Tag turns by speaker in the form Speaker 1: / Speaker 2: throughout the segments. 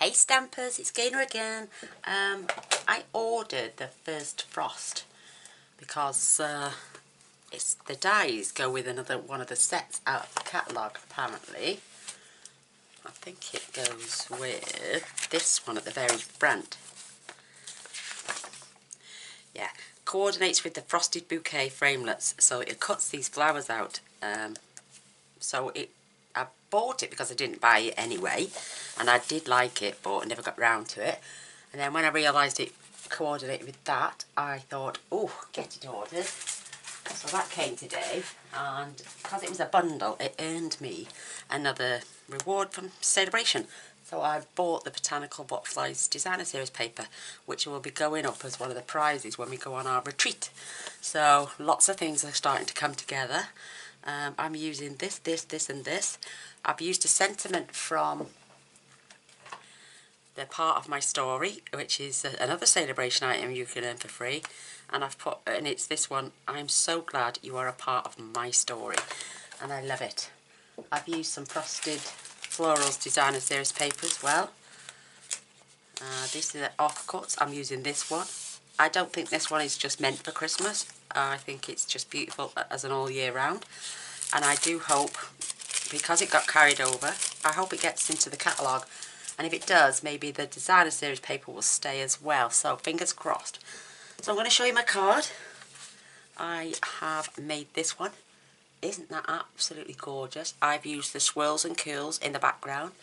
Speaker 1: Hey Stampers, it's Gaynor again. I ordered the first frost because it's the dies go with another one of the sets out of the catalogue apparently. I think it goes with this one at the very front. Yeah, coordinates with the frosted bouquet framelets, so it cuts these flowers out. I bought it because I didn't buy it anyway, and I did like it, but I never got round to it. And then when I realised it coordinated with that, I thought, oh, get it ordered. So that came today, and because it was a bundle, it earned me another reward from Celebration. So I bought the Botanical Butterflies Designer Series paper, which will be going up as one of the prizes when we go on our retreat. So lots of things are starting to come together. I'm using this and this. I've used a sentiment from the part of my story, which is another Celebration item you can earn for free, and it's this one. I'm so glad you are a part of my story, and I love it. I've used some Frosted Florals Designer Series paper as well. These are the offcuts. I'm using this one. I don't think this one is just meant for Christmas. I think it's just beautiful as an all year round, and I do hope, because it got carried over, I hope it gets into the catalogue. And if it does, maybe the Designer Series paper will stay as well. So fingers crossed. So I'm going to show you my card. I have made this one. Isn't that absolutely gorgeous? I've used the swirls and curls in the background,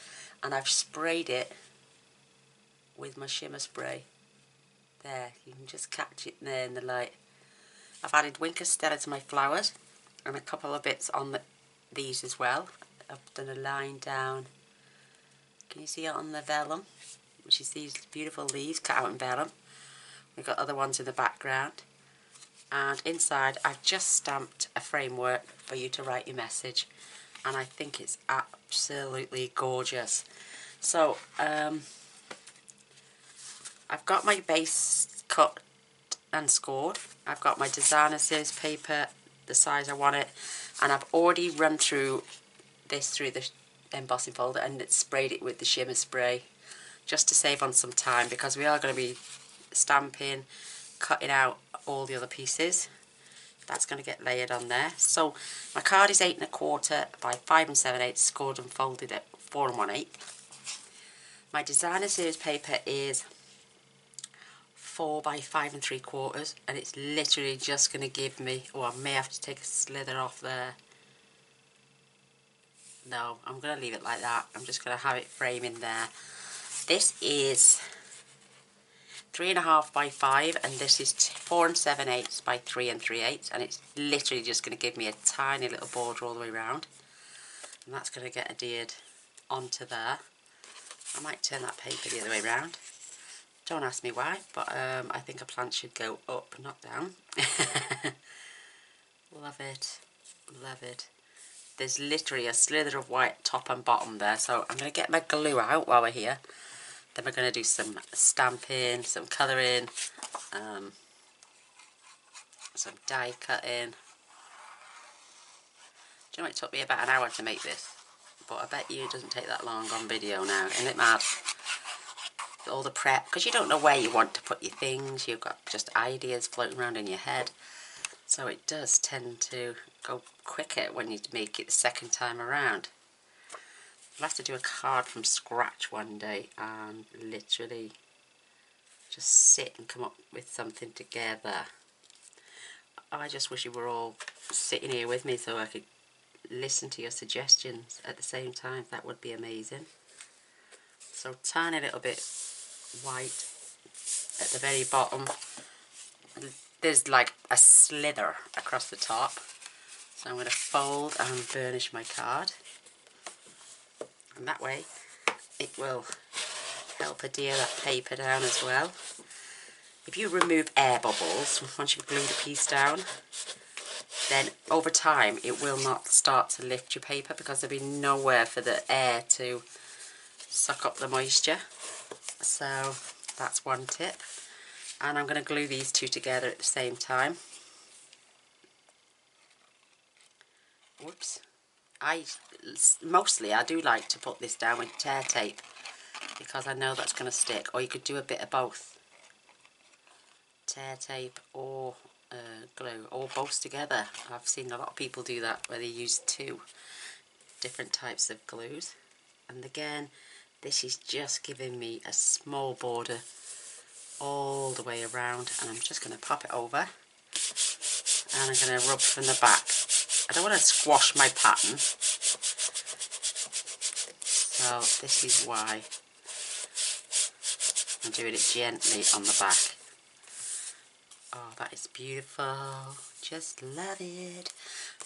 Speaker 1: and I've sprayed it with my shimmer spray. There, you can just catch it there in the light. I've added Winker Stella to my flowers, and a couple of bits on these as well. I've done a line down. Can you see it on the vellum, which is these beautiful leaves cut out in vellum. We've got other ones in the background, and inside I've just stamped a framework for you to write your message, and I think it's absolutely gorgeous. So I've got my base cut and scored. I've got my Designer Series paper the size I want it, and I've already run through this through the embossing folder and sprayed it with the shimmer spray just to save on some time, because we are going to be stamping, cutting out all the other pieces. That's going to get layered on there. So my card is 8 1/4 by 5 7/8, scored and folded at 4 1/8. My Designer Series paper is 4 by 5 3/4, and it's literally just going to give me, oh, I may have to take a slither off there. No, I'm going to leave it like that. I'm just going to have it framing there. This is 3 1/2 by 5, and this is 4 7/8 by 3 3/8, and it's literally just going to give me a tiny little border all the way around, and that's going to get adhered onto there. I might turn that paper the other way around. Don't ask me why, but I think a plant should go up, not down. Love it, love it. There's literally a slither of white top and bottom there, so I'm going to get my glue out while we're here. Then we're going to do some stamping, some colouring, some die cutting. Do you know, it took me about an hour to make this, but I bet you it doesn't take that long on video now. Isn't it mad? All the prep, because you don't know where you want to put your things. You've got just ideas floating around in your head. So it does tend to go quicker when you make it the second time around. I'll have to do a card from scratch one day and literally just sit and come up with something together. I just wish you were all sitting here with me so I could listen to your suggestions at the same time. That would be amazing. So tiny little bit white at the very bottom. There's like a slither across the top, so I'm going to fold and burnish my card, and that way it will help adhere that paper down as well. If you remove air bubbles once you've glued a piece down, then over time it will not start to lift your paper, because there'll be nowhere for the air to suck up the moisture. So that's one tip. And I'm going to glue these two together at the same time. Whoops. Mostly I do like to put this down with tear tape, because I know that's going to stick. Or you could do a bit of both, tear tape or glue, or both together. I've seen a lot of people do that where they use 2 different types of glues. And again, this is just giving me a small border all the way around, and I'm just going to pop it over, and I'm going to rub from the back. I don't want to squash my pattern, so this is why I'm doing it gently on the back. Oh, that is beautiful. Just love it.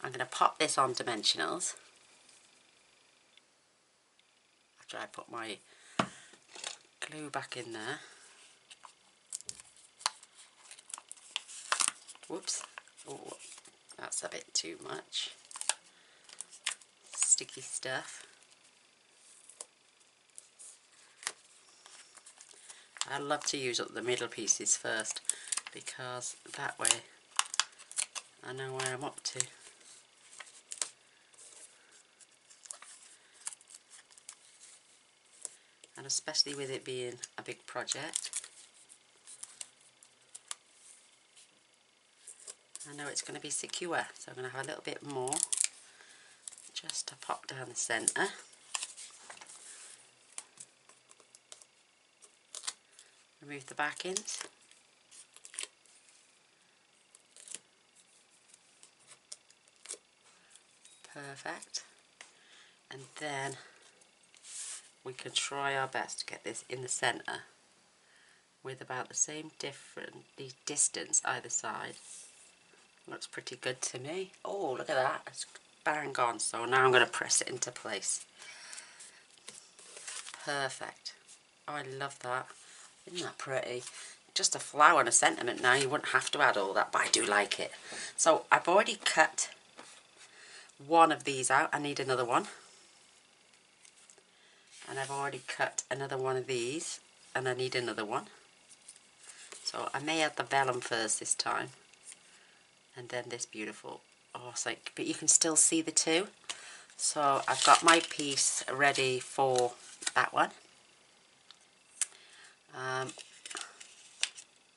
Speaker 1: I'm going to pop this on dimensionals after I put my glue back in there. Whoops. Oh, that's a bit too much. Sticky stuff. I love to use up the middle pieces first, because that way I know where I'm up to. And especially with it being a big project, I know it's going to be secure, so I'm going to have a little bit more just to pop down the centre. Remove the backings. Perfect. And then we can try our best to get this in the centre with about the same distance either side. Looks pretty good to me. Oh, look at that. It's bang on. So now I'm going to press it into place. Perfect. Oh, I love that. Isn't that pretty? Just a flower and a sentiment now. You wouldn't have to add all that, but I do like it. So I've already cut one of these out. I need another one. And I've already cut another one of these, and I need another one. So I may add the vellum first this time, and then this beautiful. Oh, it's like, but you can still see the 2. So I've got my piece ready for that one.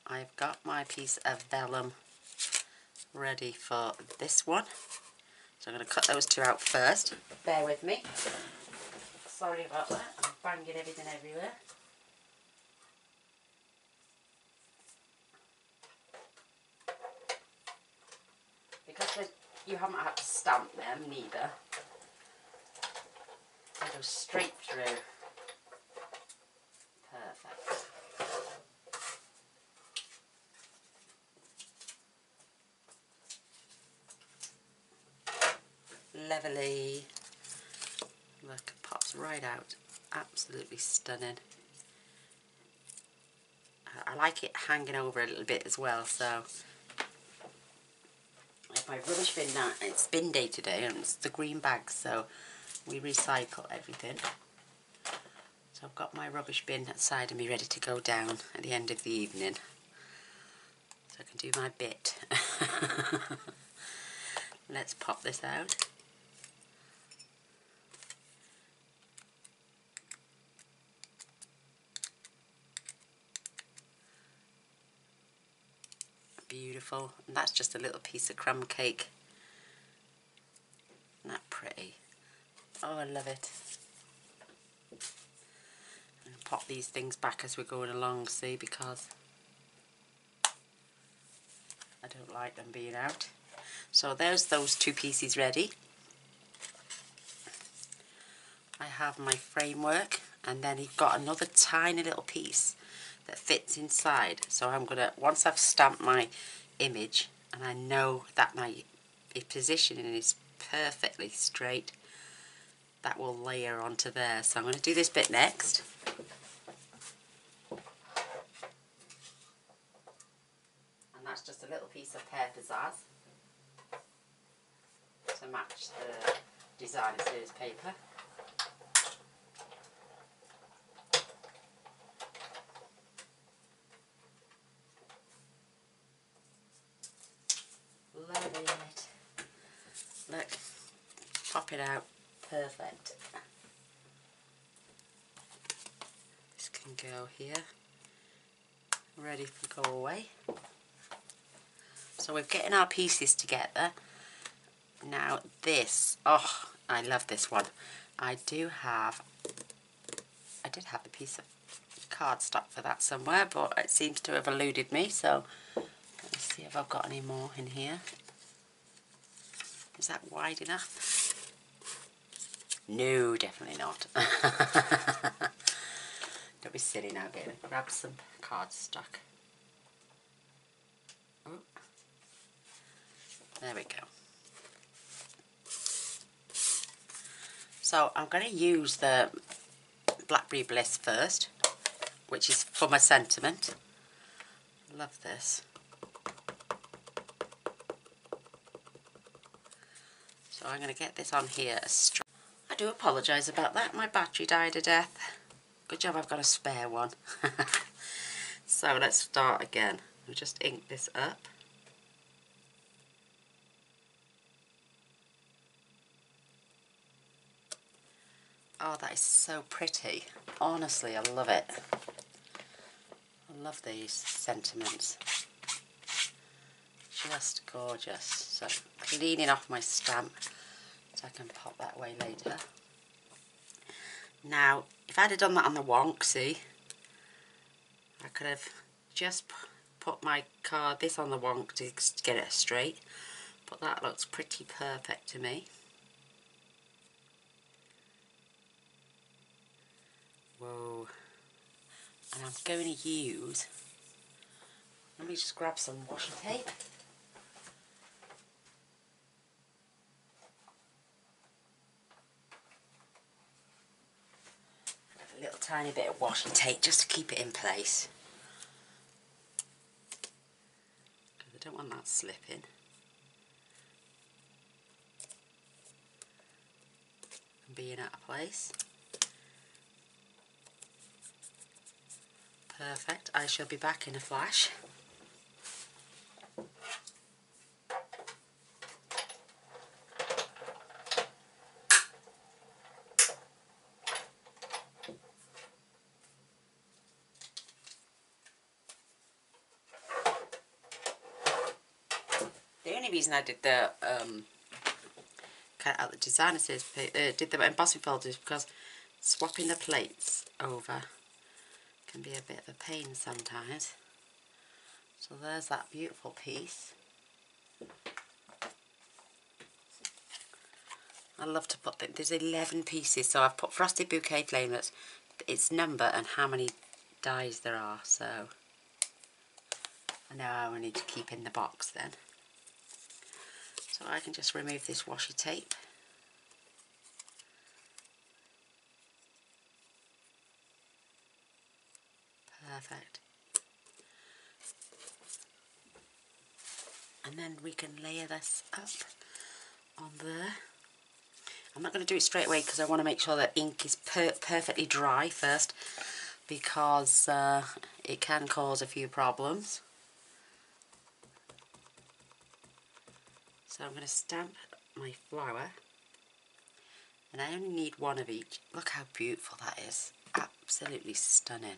Speaker 1: I've got my piece of vellum ready for this one. So I'm going to cut those 2 out first. Bear with me. Sorry about that. I'm banging everything everywhere. Because you haven't had to stamp them neither. They go straight through. Perfect. Lovely. Look, it pops right out. Absolutely stunning. I like it hanging over a little bit as well, so like my rubbish bin now, it's bin day today, and it's the green bags, so we recycle everything. So I've got my rubbish bin outside of me ready to go down at the end of the evening, so I can do my bit. Let's pop this out. Beautiful. And that's just a little piece of crumb cake. Isn't that pretty? Oh, I love it. I'm going to pop these things back as we're going along, see, because I don't like them being out. So there's those 2 pieces ready. I have my framework, and then you've got another tiny little piece that fits inside. So I'm going to, once I've stamped my image and I know that my positioning is perfectly straight, that will layer onto there. So I'm going to do this bit next. And that's just a little piece of pear pizzazz to match the design series paper. Love it. Look, pop it out. Perfect. can go here, ready for go away. So we're getting our pieces together. Now this, oh, I love this one. I did have a piece of cardstock for that somewhere, but it seems to have eluded me, so let me see if I've got any more in here. Is that wide enough? No, definitely not. Don't be silly now, baby. Grab some cardstock. Oh. There we go. So I'm going to use the Blackberry Bliss first, which is for my sentiment. Love this. So I'm going to get this on here as straight. I do apologise about that. My battery died a death. Good job I've got a spare one. So let's start again. I'll just ink this up. Oh, that is so pretty. Honestly, I love it. I love these sentiments. Just gorgeous. So cleaning off my stamp so I can pop that away later. Now, if I'd have done that on the wonk, see, I could have just put my card, this on the wonk to get it straight, but that looks pretty perfect to me. Whoa. And I'm going to use, let me just grab some washi tape. A little tiny bit of washi tape just to keep it in place. Because I don't want that slipping. And being out of place. Perfect. I shall be back in a flash. The only reason I did the cut out the designer series, did the embossing folders, is because swapping the plates over can be a bit of a pain sometimes. So there's that beautiful piece. I love to put there's 11 pieces, so I've put Frosted Bouquet Flamelets, its number and how many dies there are, so I know how I need to keep in the box then. So I can just remove this washi tape. Perfect. And then we can layer this up on there. I'm not going to do it straight away because I want to make sure that ink is perfectly dry first, because it can cause a few problems. So I'm going to stamp my flower, and I only need one of each. Look how beautiful that is. Absolutely stunning.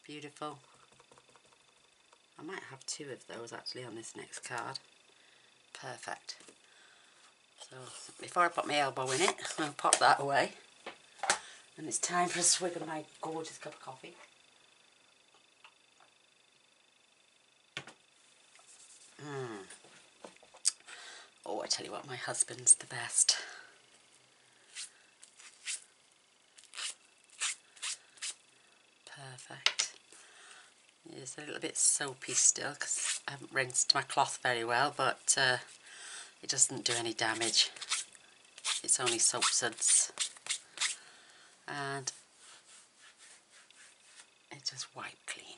Speaker 1: Beautiful. I might have two of those actually on this next card. Perfect. So before I put my elbow in it, I'll pop that away. And it's time for a swig of my gorgeous cup of coffee. Oh, I tell you what, my husband's the best. Perfect. It's a little bit soapy still because I haven't rinsed my cloth very well, but it doesn't do any damage. It's only soap suds. And it just wiped clean.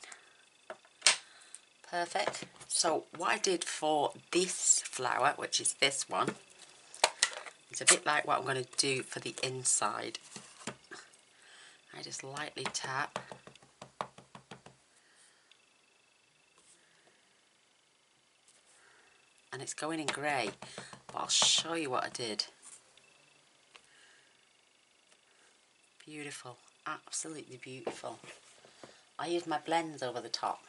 Speaker 1: Perfect. So what I did for this flower, which is this one, is a bit like what I'm going to do for the inside. I just lightly tap. and it's going in grey, but I'll show you what I did. Beautiful, absolutely beautiful. I used my blends over the top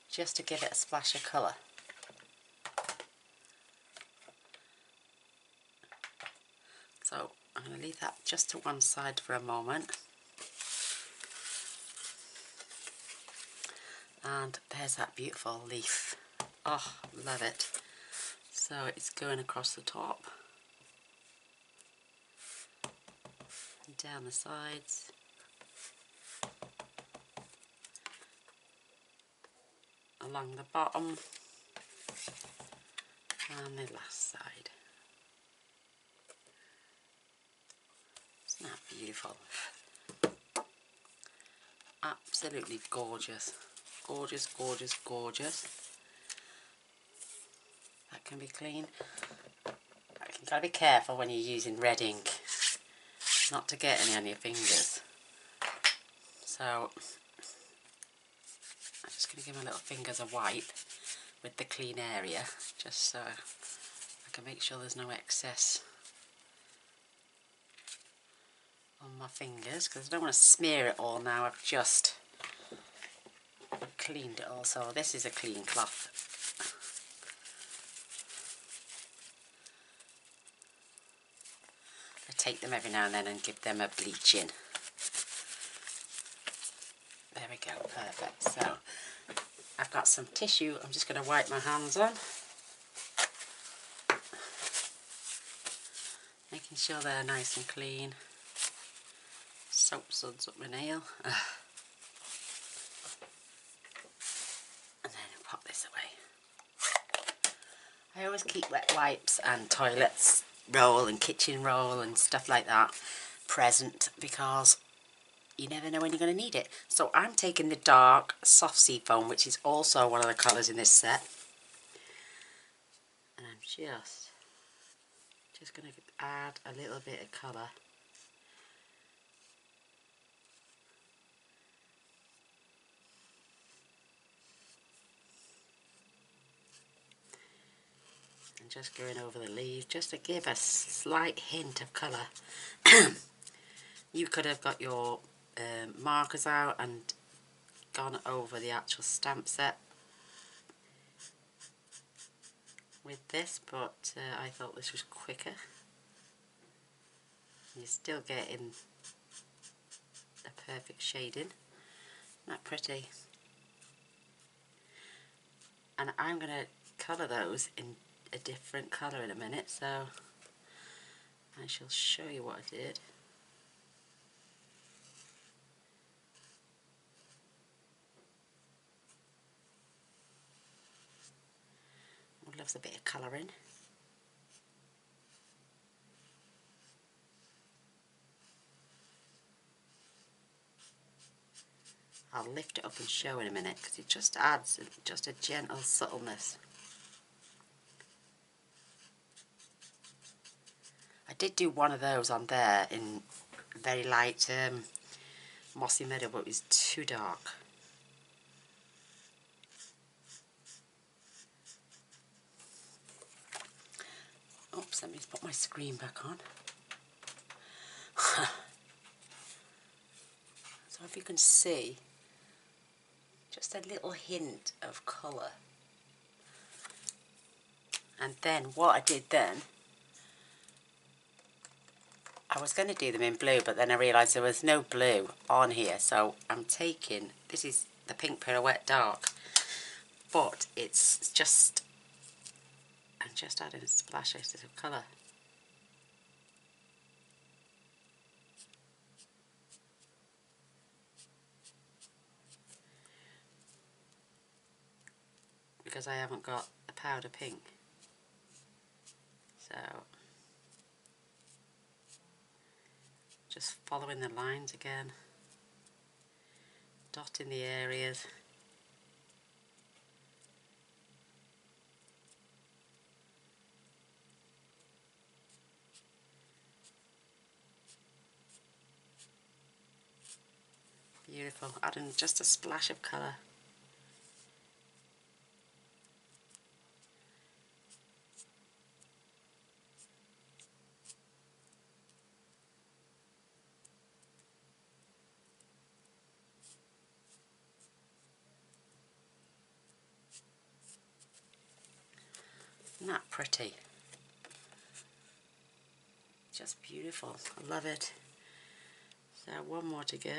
Speaker 1: just to give it a splash of colour. So I'm going to leave that just to one side for a moment. And there's that beautiful leaf. Oh, love it. So it's going across the top, and down the sides, along the bottom, and the last side. Isn't that beautiful? Absolutely gorgeous. Gorgeous, gorgeous, gorgeous. That can be clean. You've got to be careful when you're using red ink not to get any on your fingers. So I'm just going to give my little fingers a wipe with the clean area, just so I can make sure there's no excess on my fingers, because I don't want to smear it all now. I've just cleaned it all, so this is a clean cloth. I take them every now and then and give them a bleaching. There we go, perfect. So I've got some tissue I'm just going to wipe my hands on, making sure they're nice and clean. Soap suds up my nail. And then I'll pop this away. I always keep wet wipes and toilets roll and kitchen roll and stuff like that present, because you never know when you're going to need it. So I'm taking the dark soft sea foam, which is also one of the colours in this set, and I'm just going to add a little bit of colour. And just going over the leaves just to give a slight hint of colour. You could have got your markers out and gone over the actual stamp set with this, but I thought this was quicker. You're still getting a perfect shading. Isn't that pretty? And I'm going to colour those in a different colour in a minute, so I shall show you what I did. One loves a bit of colouring. I'll lift it up and show in a minute, because it just adds just a gentle subtleness. I did do one of those on there in very light mossy meadow, but it was too dark. Oops, let me just put my screen back on. So if you can see, just a little hint of colour. And then what I did then, I was going to do them in blue, but then I realised there was no blue on here, so I'm taking, this is the Pink Pirouette Dark, but it's just, I'm just adding a splash of colour. Because I haven't got a powder pink. So just following the lines again, dotting the areas. Beautiful, adding just a splash of colour. Isn't that pretty? Just beautiful. I love it. So one more to go.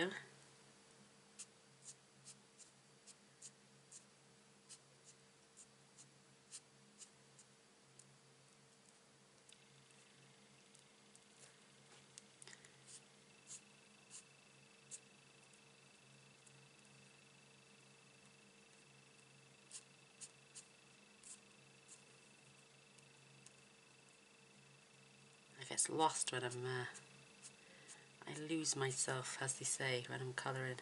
Speaker 1: I get lost when I lose myself, as they say, when I'm colouring.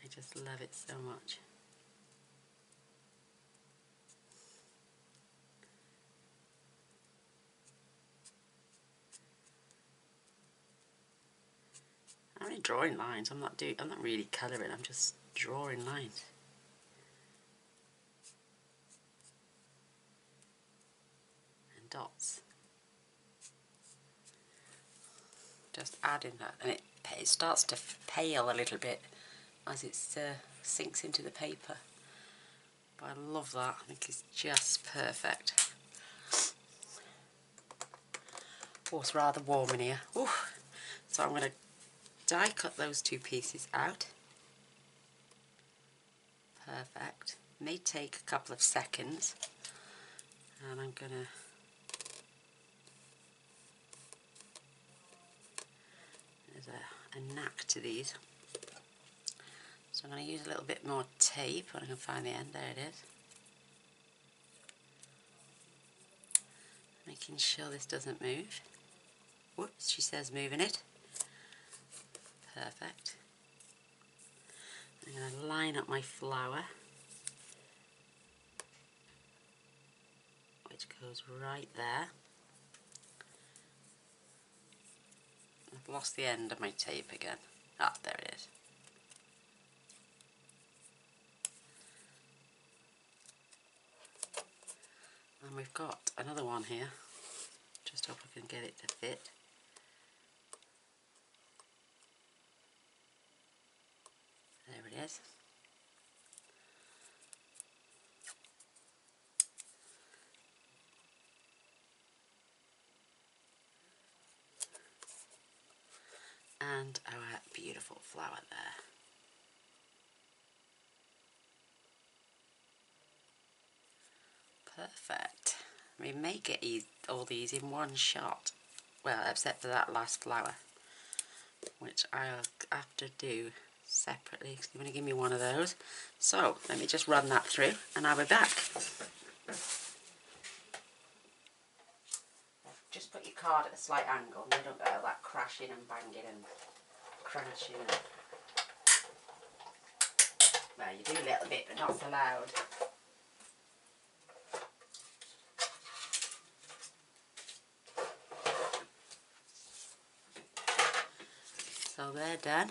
Speaker 1: I just love it so much. I'm only drawing lines. I'm not really colouring. I'm just drawing lines. And dots. Just adding that, and it starts to pale a little bit as it sinks into the paper. But I love that. I think it's just perfect. Oh, it's rather warm in here. Ooh. So I'm going to die cut those two pieces out. Perfect. May take a couple of seconds, and I'm going to there's a knack to these. So I'm going to use a little bit more tape when I can find the end. There it is. Making sure this doesn't move. Whoops, she says moving it. Perfect. I'm going to line up my flower, which goes right there. I've lost the end of my tape again. Ah, there it is. And we've got another one here. Just hope I can get it to fit. There it is. And our beautiful flower there. Perfect. We may get all these in one shot. Well, except for that last flower, which I'll have to do separately. So you're going to give me one of those. So let me just run that through and I'll be back. Just put your card at a slight angle and you don't get all that crashing and banging and crunching. Well, you do a little bit, but not so loud. So they're done.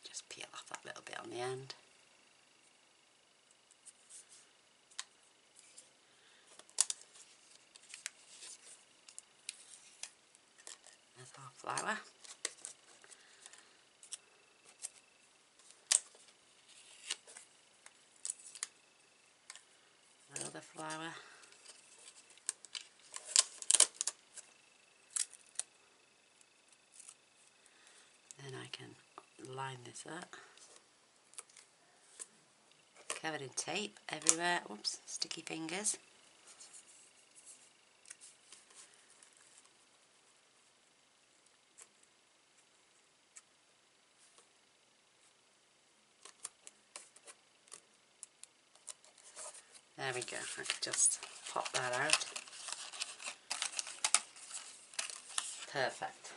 Speaker 1: Just peel off that little bit on the end. There's our flower. Another flower. Then I can line this up. Covered in tape everywhere. Oops, sticky fingers. There we go. I can just pop that out. Perfect.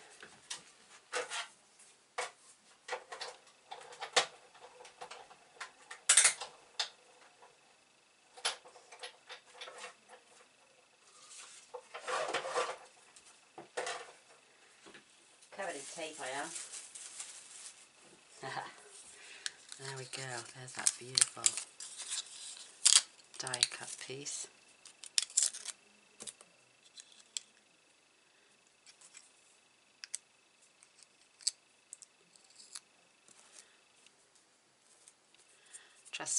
Speaker 1: Covered in tape I am. There we go. There's that beautiful die cut piece.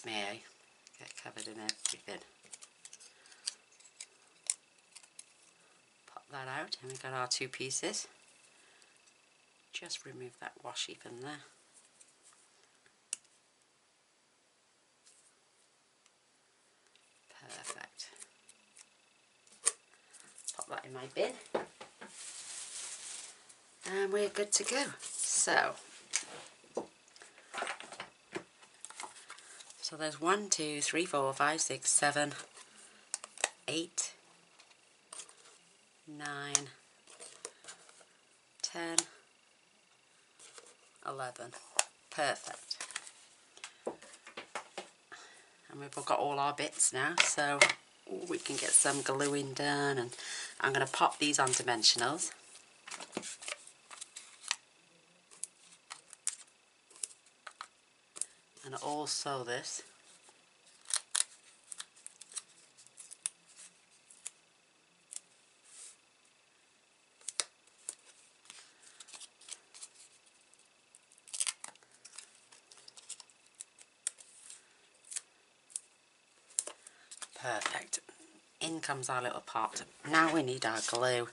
Speaker 1: gets me, eh? Get covered in everything. Pop that out, and we've got our 2 pieces. Just remove that washi from there. Perfect. Pop that in my bin. And we're good to go. So there's 1, 2, 3, 4, 5, 6, 7, 8, 9, 10, 11. Perfect. And we've got all our bits now, so we can get some gluing done. And I'm going to pop these on dimensionals. And also this. Perfect. In comes our little pot. Now we need our glue,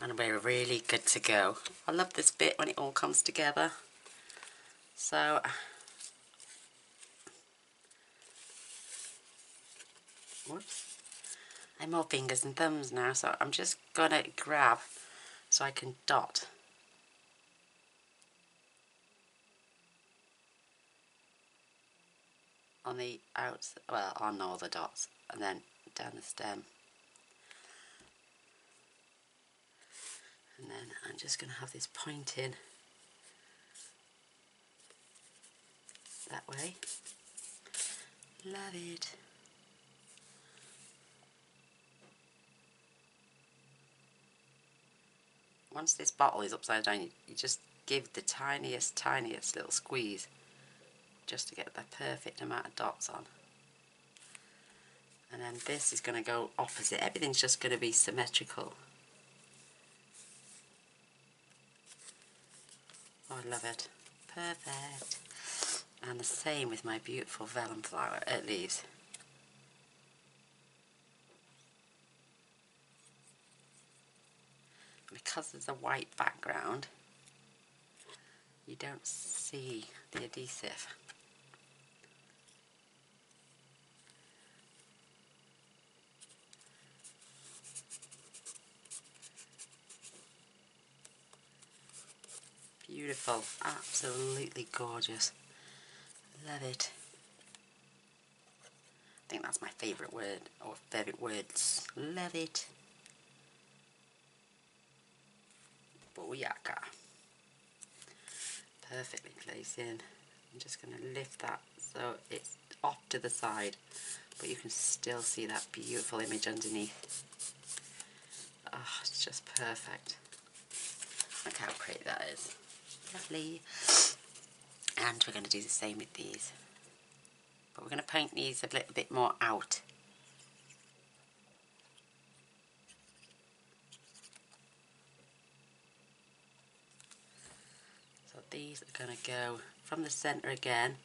Speaker 1: and we're really good to go. I love this bit when it all comes together. So whoops. I'm more fingers and thumbs now, so I'm just gonna grab so I can dot. On the outs, well, on all the dots, and then down the stem. And then I'm just gonna have this pointing that way. Love it. Once this bottle is upside down, you just give the tiniest little squeeze just to get the perfect amount of dots on. And then this is going to go opposite. Everything's just going to be symmetrical. Oh, I love it. Perfect. And the same with my beautiful vellum flower leaves. Because there's a white background, you don't see the adhesive. Beautiful, absolutely gorgeous. Love it. I think that's my favourite word, or favourite words. Love it. Booyaka. Perfectly placed in. I'm just going to lift that so it's off to the side, but you can still see that beautiful image underneath. Oh, it's just perfect. Look how pretty that is. Lovely. And we're going to do the same with these. But we're going to paint these a little bit more out. So these are going to go from the centre again,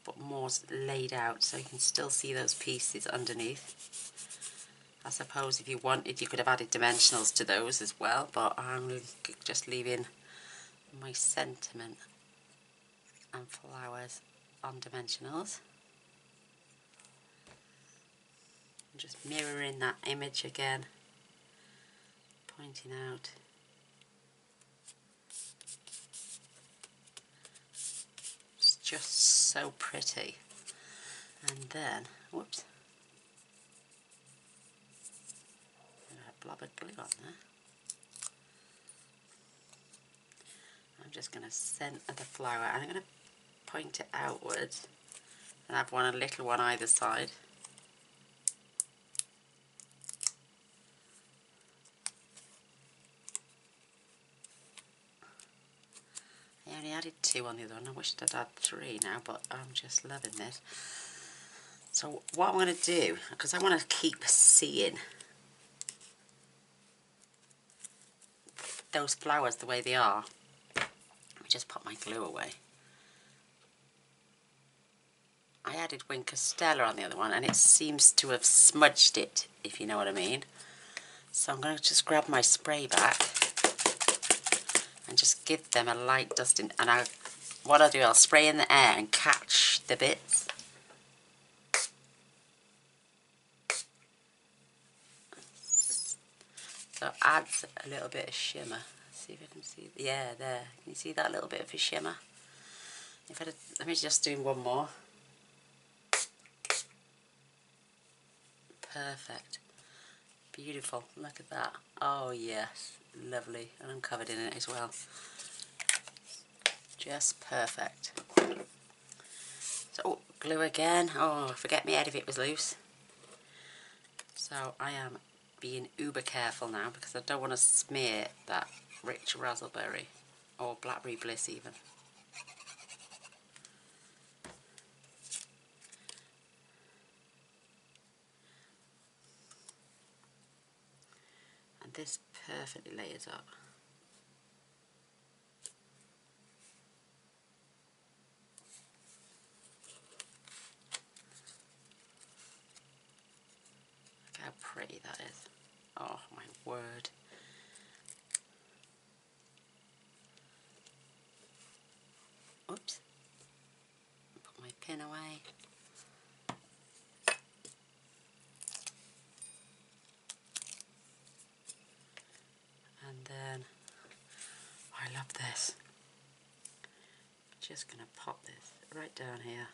Speaker 1: but more laid out so you can still see those pieces underneath. I suppose if you wanted, you could have added dimensionals to those as well, but I'm just leaving my sentiment and flowers on dimensionals. I'm just mirroring that image again, pointing out. It's just so pretty. And then, whoops, a blob of glue on there. I'm just going to centre the flower, and I'm going to point it outwards and have a little one either side. I only added 2 on the other one. I wish I'd had 3 now, but I'm just loving this. So what I'm going to do, because I want to keep seeing those flowers the way they are, let me just put my glue away. I added Winker Stella on the other one and it seems to have smudged it, if you know what I mean. So I'm going to just grab my spray back and just give them a light dusting. And what I'll do, I'll spray in the air and catch the bits. So it adds a little bit of shimmer. See if I can see. Yeah, there. Can you see that little bit of a shimmer? Let me just do one more. Perfect. Beautiful. Look at that. Oh yes, lovely. And I'm covered in it as well. Just perfect. So, oh, glue again. Oh, forget me head if it was loose. So I am being uber careful now because I don't want to smear that rich raspberry or blackberry bliss even. And this perfectly layers up. Look how pretty that is. Oh my word. Oops. Put my pin away. And then, I love this. Just going to pop this right down here.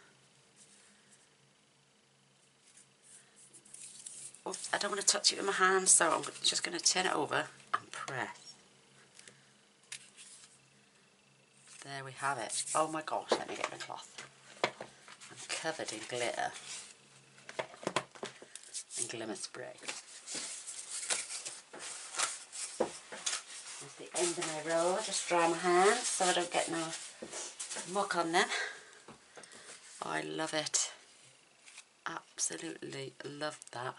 Speaker 1: Oops, I don't want to touch it with my hands, so I'm just going to turn it over and press. There we have it. Oh my gosh, let me get my cloth. I'm covered in glitter and glimmer spray. That's the end of my roll. Just dry my hands so I don't get no muck on them. Oh, I love it. Absolutely love that.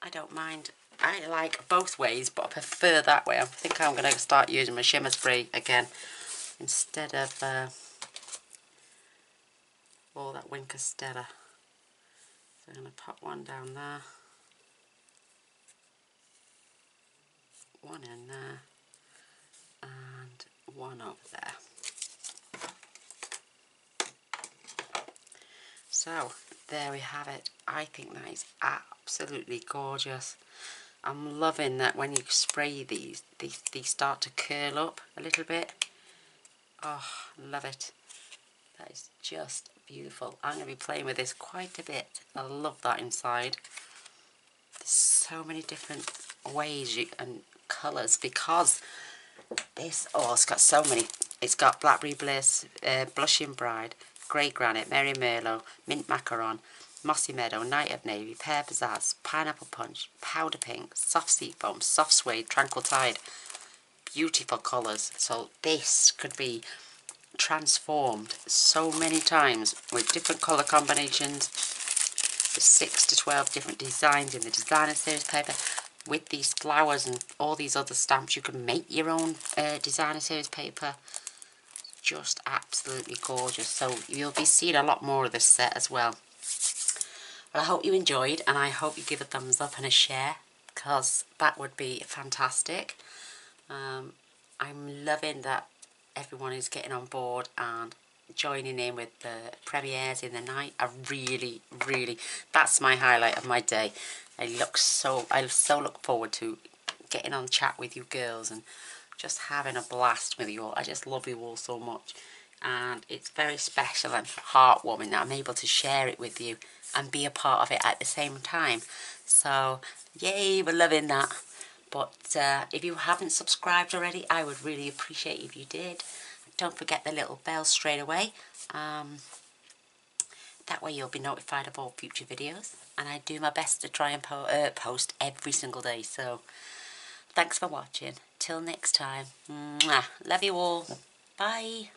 Speaker 1: I don't mind. I like both ways, but I prefer that way. I think I'm going to start using my shimmer spray again instead of all that Winker Stella. So I'm going to pop one down there, one in there, and one over there. So there we have it. I think that is absolutely gorgeous. I'm loving that when you spray these, they start to curl up a little bit. Oh, love it. That is just beautiful. I'm going to be playing with this quite a bit. I love that inside. There's so many different ways and colours because this, oh, it's got so many. It's got Blackberry Bliss, Blushing Bride, Grey Granite, Merry Merlot, Mint Macaron, Mossy Meadow, Night of Navy, Pear Pizzazz, Pineapple Punch, Powder Pink, Soft Sea Foam, Soft Suede, Tranquil Tide. Beautiful colours. So this could be transformed so many times with different colour combinations. There's 6 to 12 different designs in the designer series paper. With these flowers and all these other stamps, you can make your own designer series paper. Just absolutely gorgeous. So you'll be seeing a lot more of this set as well. Well, I hope you enjoyed, and I hope you give a thumbs up and a share, because that would be fantastic. I'm loving that everyone is getting on board and joining in with the premieres in the night. I really, that's my highlight of my day. I so look forward to getting on chat with you girls and just having a blast with you all. I just love you all so much, and it's very special and heartwarming that I'm able to share it with you and be a part of it at the same time. So yay, we're loving that. But if you haven't subscribed already, I would really appreciate if you did. Don't forget the little bell straight away. That way you'll be notified of all future videos. And I do my best to try and post every single day. So thanks for watching. Till next time. Mwah. Love you all. Bye.